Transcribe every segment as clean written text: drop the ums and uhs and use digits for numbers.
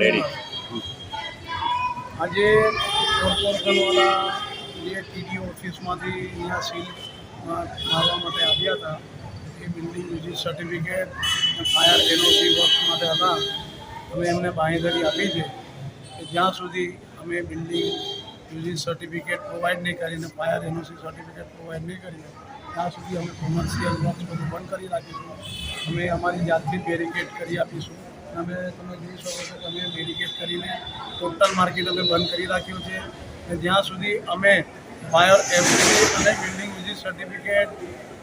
Dairy આજે કોર્પોરેશનવાળા જે TD ઓફિસમાંથી અહીંયા સીલ મારવા માટે આવ્યા હતા એ building uses certificate fire NOC work માટે હતા. અમે એમને બાંહેધરી આપી છે કે જ્યાં સુધી અમે બિલ્ડિંગ યુઝિસ સર્ટિફિકેટ પ્રોવાઈડ નહીં કરીને ફાયર એનઓસી સર્ટિફિકેટ પ્રોવાઈડ નહીં કરીને ત્યાં સુધી અમે કોમર્શિયલ વર્ક્સ બધું બંધ કરી રાખીશું. અમે અમારી જાતથી બેરિકેડ કરી આપીશું. અમે તમે જોઈ શકો છો કે અમે બેરિકેડ કરીને ટોટલ માર્કેટ અમે બંધ કરી રાખ્યું છે અને જ્યાં સુધી અમે ફાયર એફસી અને બિલ્ડિંગ યુઝિસ સર્ટિફિકેટ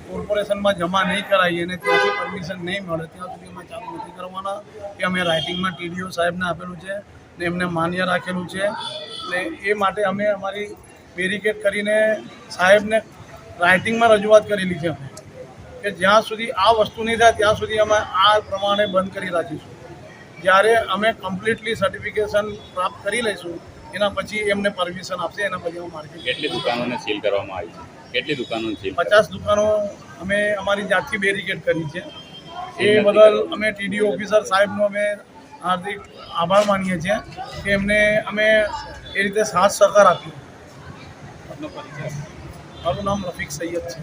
કોર્પોરેશનમાં જમા નહીં કરાવીએ અને ત્યાંથી પરમિશન નહીં મળે ત્યાં સુધી અમે ચાલુ નથી કરવાના. કે અમે રાઇટિંગમાં ટીડીઓ સાહેબને આપેલું છે ને એમને માન્ય રાખેલું છે ને એ માટે અમે અમારી બેરિકેડ કરીને સાહેબને રાઇટિંગમાં રજૂઆત કરેલી છે અમે કે જ્યાં સુધી આ વસ્તુ નહીં થાય ત્યાં સુધી અમે આ પ્રમાણે બંધ કરી રાખીશું. જ્યારે અમે કમ્પ્લીટલી સર્ટિફિકેશન પ્રાપ્ત કરી લઈશું એના પછી એમને પરમિશન આપશે. એના પછી અમે માર્કેટ કેટલી દુકાનોને સીલ કરવામાં આવી છે? કેટલી દુકાનોને સીલ? 50 દુકાનો અમે અમારી જાતથી બેરિકેડ કરી છે. એ બદલ અમે ટીડીઓ ઓફિસર સાહેબનો અમે હાર્દિક આભાર માનીએ છીએ કે એમને અમે એ રીતે સાથ સહકાર આપ્યો. મારું નામ રફીક સૈયદ છે.